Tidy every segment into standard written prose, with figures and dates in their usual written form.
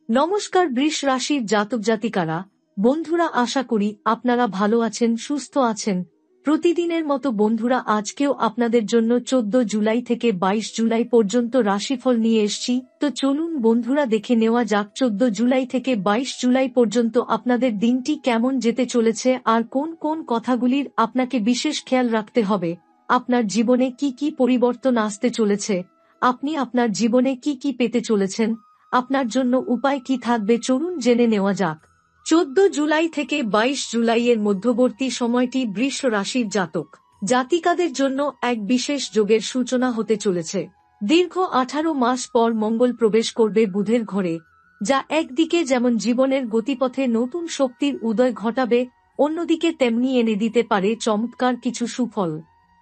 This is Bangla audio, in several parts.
নমস্কার বৃষ রাশির জাতক জাতিকারা, বন্ধুরা, আশা করি আপনারা ভালো আছেন, সুস্থ আছেন। প্রতিদিনের মতো বন্ধুরা, আজকেও আপনাদের জন্য 14 জুলাই থেকে 22 জুলাই পর্যন্ত রাশিফল নিয়ে এসেছি। তো চলুন বন্ধুরা, দেখে নেওয়া যাক 14 জুলাই থেকে 22 জুলাই পর্যন্ত আপনাদের দিনটি কেমন যেতে চলেছে আর কোন কোন কথাগুলির আপনাকে বিশেষ খেয়াল রাখতে হবে। আপনার জীবনে কি কি পরিবর্তন আসতে চলেছে, আপনি আপনার জীবনে কি কি পেতে চলেছেন, আপনার জন্য উপায় কি থাকবে, চলুন জেনে নেওয়া যাক। 14 জুলাই থেকে 22 জুলাইয়ের মধ্যবর্তী সময়টি বৃষ রাশির জাতক জাতিকাদের জন্য এক বিশেষ যোগের সূচনা হতে চলেছে। দীর্ঘ 18 মাস পর মঙ্গল প্রবেশ করবে বুধের ঘরে, যা একদিকে যেমন জীবনের গতিপথে নতুন শক্তির উদয় ঘটাবে, অন্যদিকে তেমনি এনে দিতে পারে চমৎকার কিছু সুফল।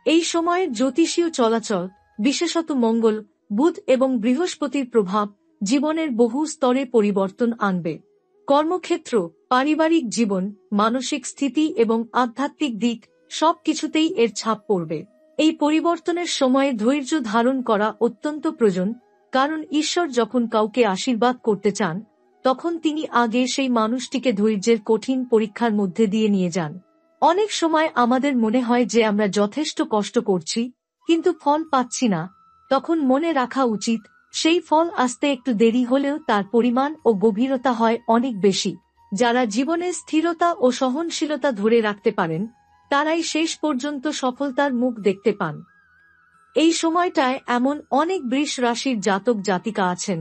এই সময়ের জ্যোতিষীয় চলাচল, বিশেষত মঙ্গল, বুধ এবং বৃহস্পতির প্রভাব জীবনের বহু স্তরে পরিবর্তন আনবে। কর্মক্ষেত্র, পারিবারিক জীবন, মানসিক স্থিতি এবং আধ্যাত্মিক দিক সবকিছুতেই এর ছাপ পড়বে। এই পরিবর্তনের সময়ে ধৈর্য ধারণ করা অত্যন্ত প্রয়োজন, কারণ ঈশ্বর যখন কাউকে আশীর্বাদ করতে চান, তখন তিনি আগে সেই মানুষটিকে ধৈর্যের কঠিন পরীক্ষার মধ্যে দিয়ে নিয়ে যান। অনেক সময় আমাদের মনে হয় যে আমরা যথেষ্ট কষ্ট করছি, কিন্তু ফল পাচ্ছি না। তখন মনে রাখা উচিত, সেই ফল আসতে একটু দেরি হলেও তার পরিমাণ ও গভীরতা হয় অনেক বেশি। যারা জীবনে স্থিরতা ও সহনশীলতা ধরে রাখতে পারেন, তারাই শেষ পর্যন্ত সফলতার মুখ দেখতে পান। এই সময়টায় এমন অনেক বৃষ রাশির জাতক জাতিকা আছেন,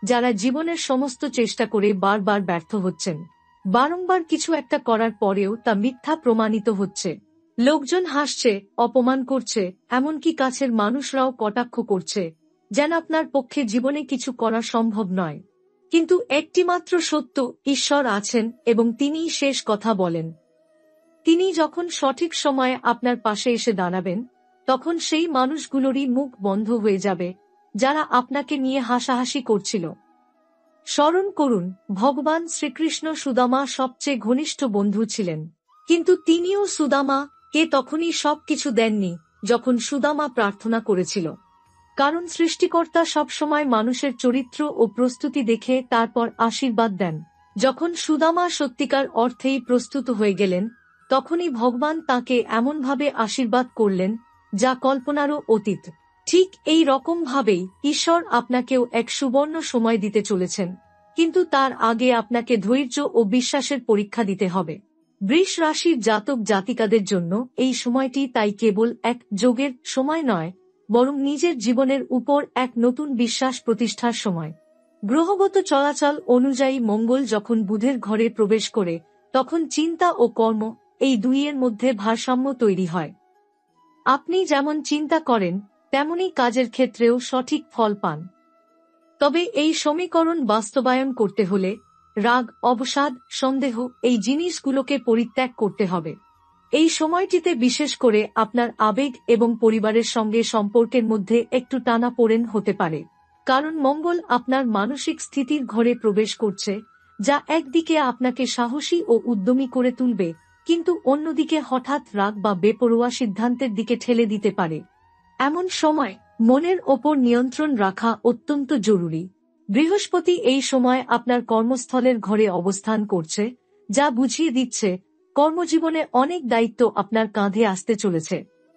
যারা জীবনের সমস্ত চেষ্টা করে বারবার ব্যর্থ হচ্ছেন। বারংবার কিছু একটা করার পরেও তা মিথ্যা প্রমাণিত হচ্ছে। লোকজন হাসছে, অপমান করছে, এমনকি কাছের মানুষরাও কটাক্ষ করছে, যেন আপনার পক্ষে জীবনে কিছু করা সম্ভব নয়। কিন্তু একটিমাত্র সত্য, ঈশ্বর আছেন এবং তিনিই শেষ কথা বলেন। তিনি যখন সঠিক সময়ে আপনার পাশে এসে দাঁড়াবেন, তখন সেই মানুষগুলোরই মুখ বন্ধ হয়ে যাবে, যারা আপনাকে নিয়ে হাসাহাসি করছিল। স্মরণ করুন, ভগবান শ্রীকৃষ্ণ সুদামা সবচেয়ে ঘনিষ্ঠ বন্ধু ছিলেন, কিন্তু তিনিও সুদামাকে তখনই সবকিছু দেননি যখন সুদামা প্রার্থনা করেছিল। কারণ সৃষ্টিকর্তা সবসময় মানুষের চরিত্র ও প্রস্তুতি দেখে তারপর আশীর্বাদ দেন। যখন সুদামা সত্যিকার অর্থেই প্রস্তুত হয়ে গেলেন, তখনই ভগবান তাকে এমনভাবে আশীর্বাদ করলেন যা কল্পনারও অতীত। ঠিক এই রকম ভাবেই ঈশ্বর আপনাকেও এক সুবর্ণ সময় দিতে চলেছেন, কিন্তু তার আগে আপনাকে ধৈর্য ও বিশ্বাসের পরীক্ষা দিতে হবে। বৃষ রাশির জাতক জাতিকাদের জন্য এই সময়টি তাই কেবল এক যোগের সময় নয়, বরং নিজের জীবনের উপর এক নতুন বিশ্বাস প্রতিষ্ঠার সময়। গ্রহগত চলাচল অনুযায়ী মঙ্গল যখন বুধের ঘরে প্রবেশ করে, তখন চিন্তা ও কর্ম, এই দুইয়ের মধ্যে ভারসাম্য তৈরি হয়। আপনি যেমন চিন্তা করেন, তেমনি কাজের ক্ষেত্রেও সঠিক ফল পান। তবে এই সমীকরণ বাস্তবায়ন করতে হলে রাগ, অবসাদ, সন্দেহ এই জিনিসগুলোকে পরিত্যাগ করতে হবে। এই সময়টিতে বিশেষ করে আপনার আবেগ এবং পরিবারের সঙ্গে সম্পর্কের মধ্যে একটু টানাপোড়েন হতে পারে, কারণ মঙ্গল আপনার মানসিক স্থিতির ঘরে প্রবেশ করছে, যা একদিকে আপনাকে সাহসী ও উদ্যমী করে তুলবে, কিন্তু অন্যদিকে হঠাৎ রাগ বা বেপরোয়া সিদ্ধান্তের দিকে ঠেলে দিতে পারে। এমন সময় মনের ওপর নিয়ন্ত্রণ রাখা অত্যন্ত জরুরি। বৃহস্পতি এই সময় আপনার কর্মস্থলের ঘরে অবস্থান করছে, যা বুঝিয়ে দিচ্ছে কর্মজীবনে অনেক দায়িত্ব আপনার কাঁধে আসতে চলেছে।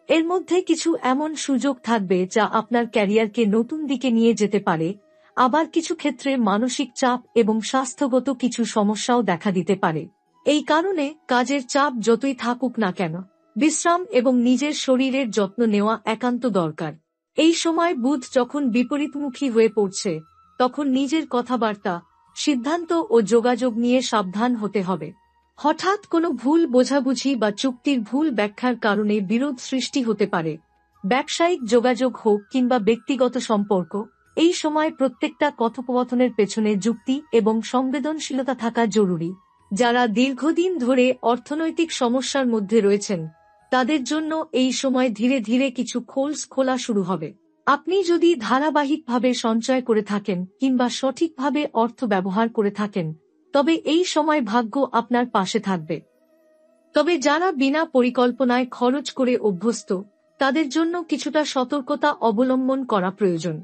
এর মধ্যে কিছু এমন সুযোগ থাকবে যা আপনার ক্যারিয়ারকে নতুন দিকে নিয়ে যেতে পারে, আবার কিছু ক্ষেত্রে মানসিক চাপ এবং স্বাস্থ্যগত কিছু সমস্যাও দেখা দিতে পারে। এই কারণে কাজের চাপ যতই থাকুক না কেন, বিশ্রাম এবং নিজের শরীরের যত্ন নেওয়া একান্ত দরকার। এই সময় বুধ যখন বিপরীতমুখী হয়ে পড়ছে, তখন নিজের কথাবার্তা, সিদ্ধান্ত ও যোগাযোগ নিয়ে সাবধান হতে হবে। হঠাৎ কোনো ভুল বোঝাবুঝি বা চুক্তির ভুল ব্যাখ্যার কারণে বিরোধ সৃষ্টি হতে পারে। ব্যবসায়িক যোগাযোগ হোক কিংবা ব্যক্তিগত সম্পর্ক, এই সময় প্রত্যেকটা কথোপকথনের পেছনে যুক্তি এবং সংবেদনশীলতা থাকা জরুরি। যারা দীর্ঘদিন ধরে অর্থনৈতিক সমস্যার মধ্যে রয়েছেন, তাদের জন্য এই সময় ধীরে ধীরে কিছু খোলা শুরু হবে। আপনি যদি ধারাবাহিকভাবে সঞ্চয় করে থাকেন কিংবা সঠিকভাবে অর্থ ব্যবহার করে থাকেন, তবে এই সময় ভাগ্য আপনার পাশে থাকবে। তবে যারা বিনা পরিকল্পনায় খরচ করে অভ্যস্ত, তাদের জন্য কিছুটা সতর্কতা অবলম্বন করা প্রয়োজন।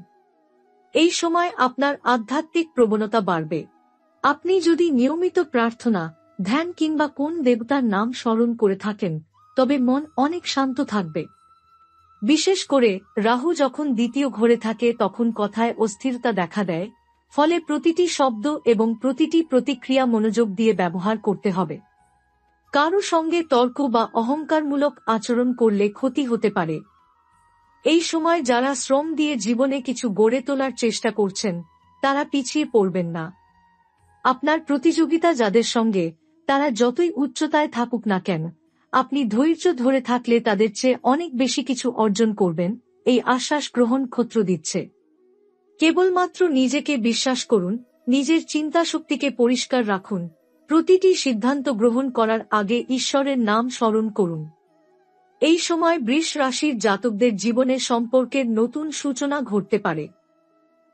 এই সময় আপনার আধ্যাত্মিক প্রবণতা বাড়বে। আপনি যদি নিয়মিত প্রার্থনা, ধ্যান কিংবা কোন দেবতার নাম স্মরণ করে থাকেন, তবে মন অনেক শান্ত থাকবে। বিশেষ করে রাহু যখন দ্বিতীয় ঘরে থাকে তখন কথায় অস্থিরতা দেখা দেয়, ফলে প্রতিটি শব্দ এবং প্রতিটি প্রতিক্রিয়া মনোযোগ দিয়ে ব্যবহার করতে হবে। কারো সঙ্গে তর্ক বা অহংকারমূলক আচরণ করলে ক্ষতি হতে পারে। এই সময় যারা শ্রম দিয়ে জীবনে কিছু গড়ে তোলার চেষ্টা করছেন, তারা পিছিয়ে পড়বেন না। আপনার প্রতিযোগিতা যাদের সঙ্গে, তারা যতই উচ্চতায় থাকুক না কেন, আপনি ধৈর্য ধরে থাকলে তাদের চেয়ে অনেক বেশি কিছু অর্জন করবেন, এই আশ্বাস গ্রহণ ক্ষত্র দিচ্ছে। কেবলমাত্র নিজেকে বিশ্বাস করুন, নিজের চিন্তাশক্তিকে পরিষ্কার রাখুন, প্রতিটি সিদ্ধান্ত গ্রহণ করার আগে ঈশ্বরের নাম স্মরণ করুন। এই সময় বৃষ রাশির জাতকদের জীবনে সম্পর্কের নতুন সূচনা ঘটতে পারে।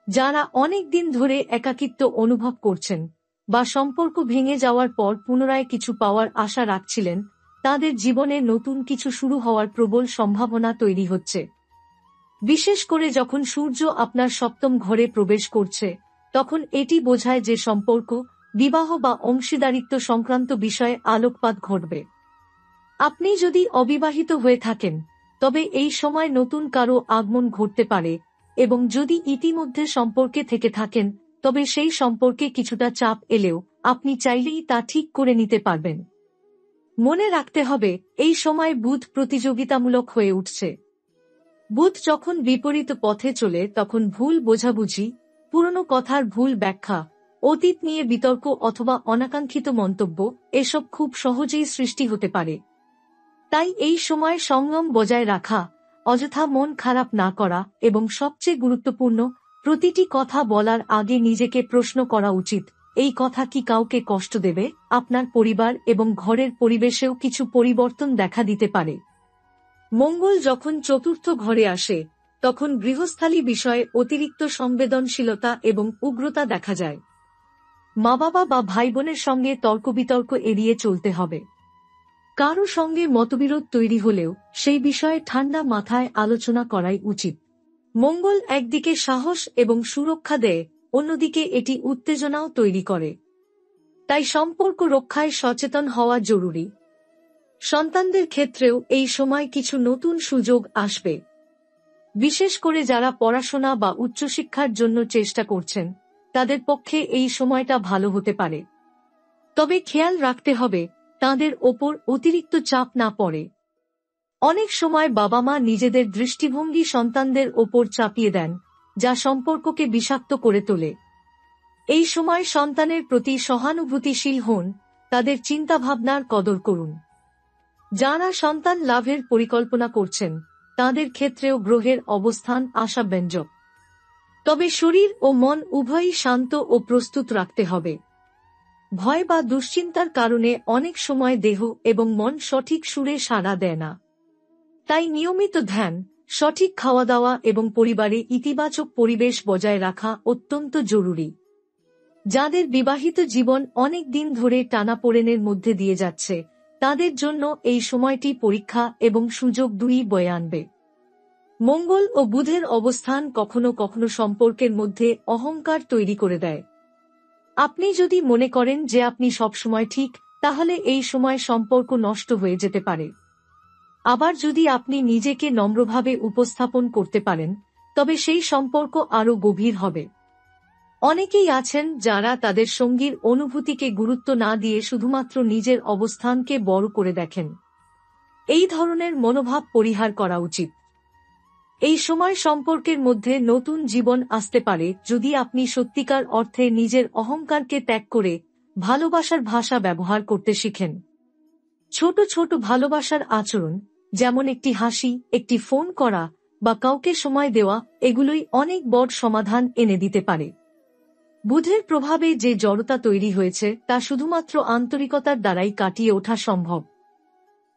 যারা অনেক দিন ধরে একাকিত্ব অনুভব করছেন বা সম্পর্ক ভেঙে যাওয়ার পর পুনরায় কিছু পাওয়ার আশা রাখছিলেন, তাদের জীবনে নতুন কিছু শুরু হওয়ার প্রবল সম্ভাবনা তৈরি হচ্ছে। বিশেষ করে যখন সূর্য আপনার সপ্তম ঘরে প্রবেশ করছে, তখন এটি বোঝায় যে সম্পর্ক, বিবাহ বা অংশীদারিত্ব সংক্রান্ত বিষয়ে আলোকপাত ঘটবে। আপনি যদি অবিবাহিত হয়ে থাকেন, তবে এই সময় নতুন কারো আগমন ঘটতে পারে, এবং যদি ইতিমধ্যে সম্পর্কে থেকে থাকেন, তবে সেই সম্পর্কে কিছুটা চাপ এলেও আপনি চাইলেই তা ঠিক করে নিতে পারবেন। মনে রাখতে হবে, এই সময় বুধ প্রতিযোগিতামূলক হয়ে উঠছে। বুধ যখন বিপরীত পথে চলে তখন ভুল বোঝাবুঝি, পুরনো কথার ভুল ব্যাখ্যা, অতীত নিয়ে বিতর্ক অথবা অনাকাঙ্ক্ষিত মন্তব্য, এসব খুব সহজেই সৃষ্টি হতে পারে। তাই এই সময় সংযম বজায় রাখা, অযথা মন খারাপ না করা এবং সবচেয়ে গুরুত্বপূর্ণ, প্রতিটি কথা বলার আগে নিজেকে প্রশ্ন করা উচিত, এই কথা কি কাউকে কষ্ট দেবে? আপনার পরিবার এবং ঘরের পরিবেশেও কিছু পরিবর্তন দেখা দিতে পারে। মঙ্গল যখন চতুর্থ ঘরে আসে, তখন গৃহস্থালী বিষয়ে অতিরিক্ত সংবেদনশীলতা এবং উগ্রতা দেখা যায়। মা বাবা বা ভাই বোনের সঙ্গে তর্কবিতর্ক এড়িয়ে চলতে হবে। কারো সঙ্গে মতবিরোধ তৈরি হলেও সেই বিষয়ে ঠান্ডা মাথায় আলোচনা করাই উচিত। মঙ্গল একদিকে সাহস এবং সুরক্ষা দেয়, অন্যদিকে এটি উত্তেজনাও তৈরি করে। তাই সম্পর্ক রক্ষায় সচেতন হওয়া জরুরি। সন্তানদের ক্ষেত্রেও এই সময় কিছু নতুন সুযোগ আসবে। বিশেষ করে যারা পড়াশোনা বা উচ্চশিক্ষার জন্য চেষ্টা করছেন, তাদের পক্ষে এই সময়টা ভালো হতে পারে। তবে খেয়াল রাখতে হবে, তাদের ওপর অতিরিক্ত চাপ না পড়ে। অনেক সময় বাবা মা নিজেদের দৃষ্টিভঙ্গি সন্তানদের ওপর চাপিয়ে দেন, যা সম্পর্ককে বিষাক্ত করে তোলে। এই সময় সন্তানের প্রতি সহানুভূতিশীল হন, তাদের চিন্তাভাবনার কদর করুন। যারা সন্তান লাভের পরিকল্পনা করছেন, তাদের ক্ষেত্রেও গ্রহের অবস্থান আশাব্যঞ্জক। তবে শরীর ও মন উভয়ই শান্ত ও প্রস্তুত রাখতে হবে। ভয় বা দুশ্চিন্তার কারণে অনেক সময় দেহ এবং মন সঠিক সুরে সাড়া দেয় না। তাই নিয়মিত ধ্যান, সঠিক খাওয়া দাওয়া এবং পরিবারে ইতিবাচক পরিবেশ বজায় রাখা অত্যন্ত জরুরি। যাদের বিবাহিত জীবন অনেক দিন ধরে টানাপোড়েনের মধ্যে দিয়ে যাচ্ছে, তাদের জন্য এই সময়টি পরীক্ষা এবং সুযোগ দুই বয়ে আনবে। মঙ্গল ও বুধের অবস্থান কখনো কখনো সম্পর্কের মধ্যে অহংকার তৈরি করে দেয়। আপনি যদি মনে করেন যে আপনি সবসময় ঠিক, তাহলে এই সময় সম্পর্ক নষ্ট হয়ে যেতে পারে। আবার যদি আপনি নিজেকে নম্রভাবে উপস্থাপন করতে পারেন, তবে সেই সম্পর্ক আরও গভীর হবে। অনেকেই আছেন যারা তাদের সঙ্গীর অনুভূতিকে গুরুত্ব না দিয়ে শুধুমাত্র নিজের অবস্থানকে বড় করে দেখেন। এই ধরনের মনোভাব পরিহার করা উচিত। এই সময় সম্পর্কের মধ্যে নতুন জীবন আসতে পারে যদি আপনি সত্যিকার অর্থে নিজের অহংকারকে ত্যাগ করে ভালোবাসার ভাষা ব্যবহার করতে শিখেন। ছোট ছোট ভালোবাসার আচরণ, যেমন একটি হাসি, একটি ফোন করা বা কাউকে সময় দেওয়া, এগুলোই অনেক বড় সমাধান এনে দিতে পারে। বুধের প্রভাবে যে জড়তা তৈরি হয়েছে তা শুধুমাত্র আন্তরিকতার দ্বারাই কাটিয়ে ওঠা সম্ভব।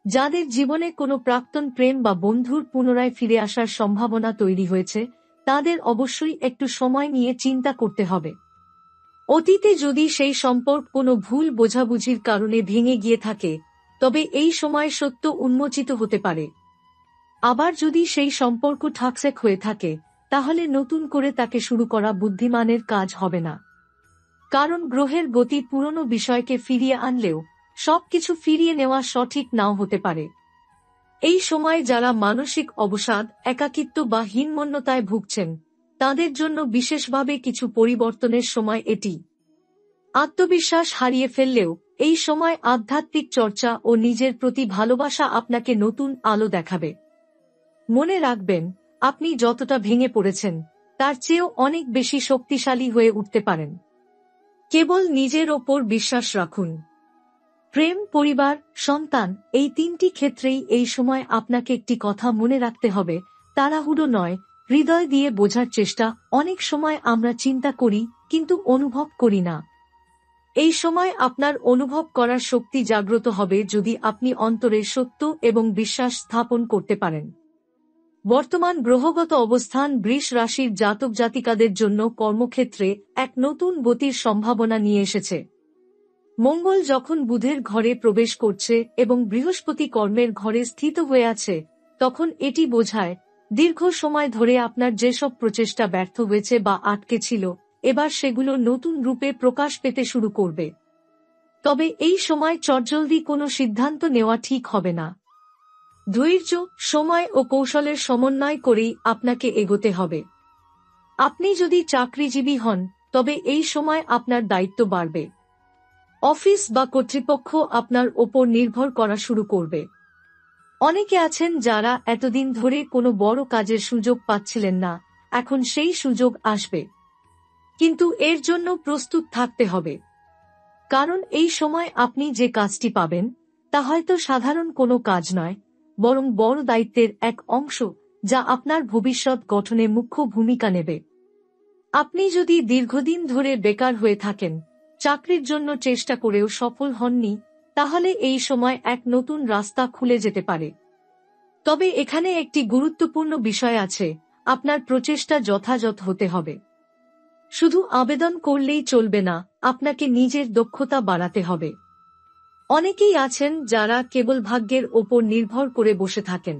যাদের জীবনে কোনো প্রাক্তন প্রেম বা বন্ধুর পুনরায় ফিরে আসার সম্ভাবনা তৈরি হয়েছে, তাদের অবশ্যই একটু সময় নিয়ে চিন্তা করতে হবে। অতীতে যদি সেই সম্পর্ক কোনো ভুল বোঝাবুঝির কারণে ভেঙে গিয়ে থাকে, তবে এই সময় সত্য উন্মোচিত হতে পারে। আবার যদি সেই সম্পর্ক টক্সিক হয়ে থাকে, তাহলে নতুন করে তাকে শুরু করা বুদ্ধিমানের কাজ হবে না। কারণ গ্রহের গতি পুরনো বিষয়কে ফিরিয়ে আনলেও সবকিছু ফিরিয়ে নেওয়া সঠিক নাও হতে পারে। এই সময় যারা মানসিক অবসাদ, একাকিত্ব বা হীনমন্যতায় ভুগছেন তাদের জন্য বিশেষভাবে কিছু পরিবর্তনের সময় এটি। আত্মবিশ্বাস হারিয়ে ফেললেও এই সময় আধ্যাত্মিক চর্চা ও নিজের প্রতি ভালোবাসা আপনাকে নতুন আলো দেখাবে। মনে রাখবেন, আপনি যতটা ভেঙে পড়েছেন তার চেয়েও অনেক বেশি শক্তিশালী হয়ে উঠতে পারেন। কেবল নিজের ওপর বিশ্বাস রাখুন। প্রেম, পরিবার, সন্তান এই তিনটি ক্ষেত্রেই এই সময় আপনাকে একটি কথা মনে রাখতে হবে, তাড়াহুড়ো নয়, হৃদয় দিয়ে বোঝার চেষ্টা। অনেক সময় আমরা চিন্তা করি কিন্তু অনুভব করি না। এই সময় আপনার অনুভব করার শক্তি জাগ্রত হবে যদি আপনি অন্তরে সত্য এবং বিশ্বাস স্থাপন করতে পারেন। বর্তমান গ্রহগত অবস্থান বৃষ রাশির জাতক জাতিকাদের জন্য কর্মক্ষেত্রে এক নতুন গতির সম্ভাবনা নিয়ে এসেছে। মঙ্গল যখন বুধের ঘরে প্রবেশ করছে এবং বৃহস্পতি কর্মের ঘরে স্থিত হয়ে আছে, তখন এটি বোঝায় দীর্ঘ সময় ধরে আপনার যেসব প্রচেষ্টা ব্যর্থ হয়েছে বা আটকে ছিল, এবার সেগুলো নতুন রূপে প্রকাশ পেতে শুরু করবে। তবে এই সময় চটজলদি কোনো সিদ্ধান্ত নেওয়া ঠিক হবে না। ধৈর্য, সময় ও কৌশলের সমন্বয় করেই আপনাকে এগোতে হবে। আপনি যদি চাকরিজীবী হন তবে এই সময় আপনার দায়িত্ব বাড়বে। অফিস বা কর্তৃপক্ষ আপনার ওপর নির্ভর করা শুরু করবে। অনেকে আছেন যারা এতদিন ধরে কোনো বড় কাজের সুযোগ পাচ্ছিলেন না, এখন সেই সুযোগ আসবে। কিন্তু এর জন্য প্রস্তুত থাকতে হবে। কারণ এই সময় আপনি যে কাজটি পাবেন তা হয়তো সাধারণ কোনো কাজ নয়, বরং বড় দায়িত্বের এক অংশ যা আপনার ভবিষ্যৎ গঠনে মুখ্য ভূমিকা নেবে। আপনি যদি দীর্ঘদিন ধরে বেকার হয়ে থাকেন, চাকরির জন্য চেষ্টা করেও সফল হননি, তাহলে এই সময় এক নতুন রাস্তা খুলে যেতে পারে। তবে এখানে একটি গুরুত্বপূর্ণ বিষয় আছে, আপনার প্রচেষ্টা যথাযথ হতে হবে। শুধু আবেদন করলেই চলবে না, আপনাকে নিজের দক্ষতা বাড়াতে হবে। অনেকেই আছেন যারা কেবল ভাগ্যের ওপর নির্ভর করে বসে থাকেন।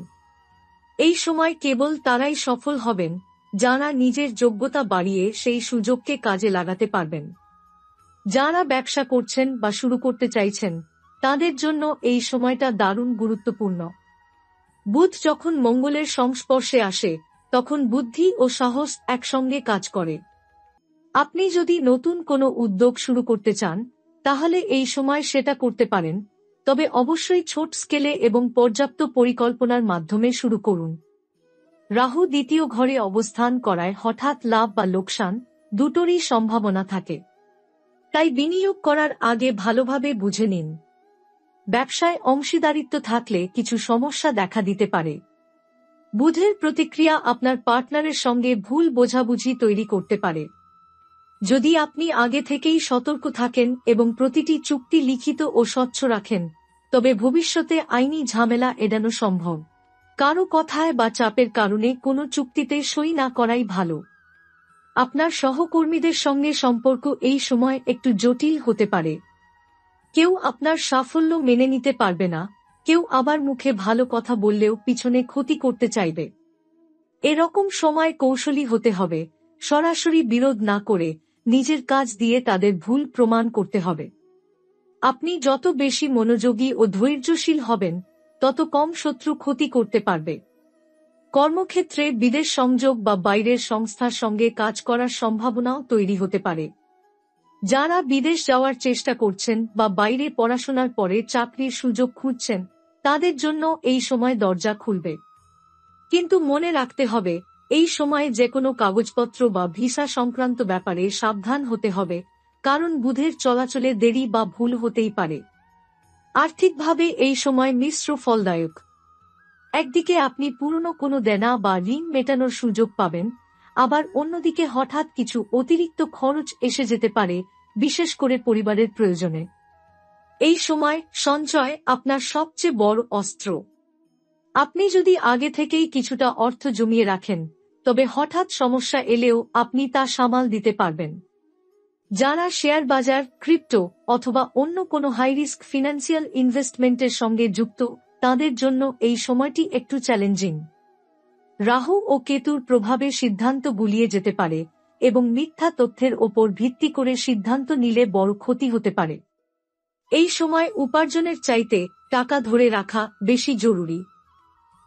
এই সময় কেবল তারাই সফল হবেন যারা নিজের যোগ্যতা বাড়িয়ে সেই সুযোগকে কাজে লাগাতে পারবেন। যারা ব্যবসা করছেন বা শুরু করতে চাইছেন তাদের জন্য এই সময়টা দারুণ গুরুত্বপূর্ণ। বুধ যখন মঙ্গলের সংস্পর্শে আসে তখন বুদ্ধি ও সাহস একসঙ্গে কাজ করে। আপনি যদি নতুন কোনো উদ্যোগ শুরু করতে চান তাহলে এই সময় সেটা করতে পারেন, তবে অবশ্যই ছোট স্কেলে এবং পর্যাপ্ত পরিকল্পনার মাধ্যমে শুরু করুন। রাহু দ্বিতীয় ঘরে অবস্থান করায় হঠাৎ লাভ বা লোকসান দুটোরই সম্ভাবনা থাকে। তাই বিনিয়োগ করার আগে ভালোভাবে বুঝে নিন। ব্যবসায় অংশীদারিত্ব থাকলে কিছু সমস্যা দেখা দিতে পারে। বুধের প্রতিক্রিয়া আপনার পার্টনারের সঙ্গে ভুল বোঝাবুঝি তৈরি করতে পারে। যদি আপনি আগে থেকেই সতর্ক থাকেন এবং প্রতিটি চুক্তি লিখিত ও স্বচ্ছ রাখেন, তবে ভবিষ্যতে আইনি ঝামেলা এড়ানো সম্ভব। কারো কথায় বা চাপের কারণে কোনো চুক্তিতে সই না করাই ভালো। আপনার সহকর্মীদের সঙ্গে সম্পর্ক এই সময় একটু জটিল হতে পারে। কেউ আপনার সাফল্য মেনে নিতে পারবে না, কেউ আবার মুখে ভালো কথা বললেও পিছনে ক্ষতি করতে চাইবে। এরকম সময় কৌশলী হতে হবে, সরাসরি বিরোধ না করে নিজের কাজ দিয়ে তাদের ভুল প্রমাণ করতে হবে। আপনি যত বেশি মনোযোগী ও ধৈর্যশীল হবেন তত কম শত্রু ক্ষতি করতে পারবে। কর্মক্ষেত্রে বিদেশ সংযোগ বা বাইরের সংস্থার সঙ্গে কাজ করার সম্ভাবনাও তৈরি হতে পারে। যারা বিদেশ যাওয়ার চেষ্টা করছেন বা বাইরে পড়াশোনার পরে চাকরির সুযোগ খুঁজছেন তাদের জন্য এই সময় দরজা খুলবে। কিন্তু মনে রাখতে হবে, এই সময়ে যেকোনো কাগজপত্র বা ভিসা সংক্রান্ত ব্যাপারে সাবধান হতে হবে, কারণ বুধের চলাচলে দেরি বা ভুল হতেই পারে। আর্থিকভাবে এই সময় মিশ্র ফলদায়ক। একদিকে আপনি পুরনো কোনো দেনা বা ঋণ মেটানোর সুযোগ পাবেন, আবার অন্যদিকে হঠাৎ কিছু অতিরিক্ত খরচ এসে যেতে পারে, বিশেষ করে পরিবারের প্রয়োজনে। এই সময় সঞ্চয় আপনার সবচেয়ে বড় অস্ত্র। আপনি যদি আগে থেকেই কিছুটা অর্থ জমিয়ে রাখেন তবে হঠাৎ সমস্যা এলেও আপনি তা সামাল দিতে পারবেন। যারা শেয়ার বাজার, ক্রিপ্টো অথবা অন্য কোনো হাই রিস্ক ফিনান্সিয়াল ইনভেস্টমেন্টের সঙ্গে যুক্ত তাদের জন্য এই সময়টি একটু চ্যালেঞ্জিং। রাহু ও কেতুর প্রভাবে সিদ্ধান্ত গুলিয়ে যেতে পারে, এবং মিথ্যা তথ্যের ওপর ভিত্তি করে সিদ্ধান্ত নিলে বড় ক্ষতি হতে পারে। এই সময় উপার্জনের চাইতে টাকা ধরে রাখা বেশি জরুরি।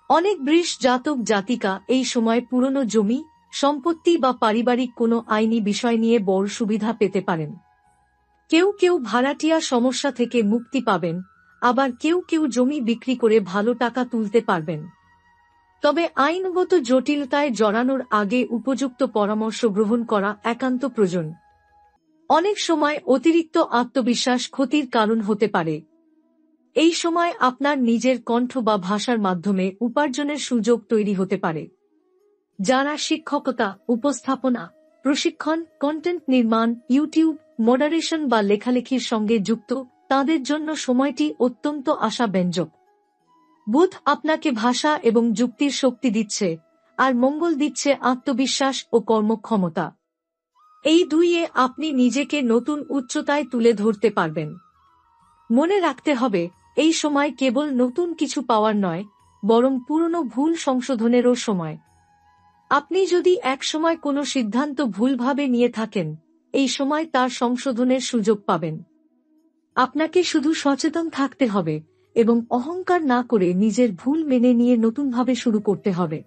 অনেক বৃষ জাতক জাতিকা এই সময় পুরনো জমি, সম্পত্তি বা পারিবারিক কোনো আইনি বিষয় নিয়ে বড় সুবিধা পেতে পারেন। কেউ কেউ ভাড়াটিয়া সমস্যা থেকে মুক্তি পাবেন, আবার কেউ কেউ জমি বিক্রি করে ভালো টাকা তুলতে পারবেন। তবে আইনগত জটিলতায় জড়ানোর আগে উপযুক্ত পরামর্শ গ্রহণ করা একান্ত প্রয়োজন। অনেক সময় অতিরিক্ত আত্মবিশ্বাস ক্ষতির কারণ হতে পারে। এই সময় আপনার নিজের কণ্ঠ বা ভাষার মাধ্যমে উপার্জনের সুযোগ তৈরি হতে পারে। যারা শিক্ষকতা, উপস্থাপনা, প্রশিক্ষণ, কন্টেন্ট নির্মাণ, ইউটিউব, মডারেশন বা লেখালেখির সঙ্গে যুক্ত, তাদের জন্য সময়টি অত্যন্ত আশাব্যঞ্জক। বুধ আপনাকে ভাষা এবং যুক্তির শক্তি দিচ্ছে, আর মঙ্গল দিচ্ছে আত্মবিশ্বাস ও কর্মক্ষমতা। এই দুইয়ে আপনি নিজেকে নতুন উচ্চতায় তুলে ধরতে পারবেন। মনে রাখতে হবে, এই সময় কেবল নতুন কিছু পাওয়ার নয়, বরং পুরনো ভুল সংশোধনেরও সময়। আপনি যদি একসময় কোনো সিদ্ধান্ত ভুলভাবে নিয়ে থাকেন, এই সময় তার সংশোধনের সুযোগ পাবেন। আপনাকে শুধু সচেতন থাকতে হবে এবং অহংকার না করে নিজের ভুল মেনে নিয়ে নতুনভাবে শুরু করতে হবে।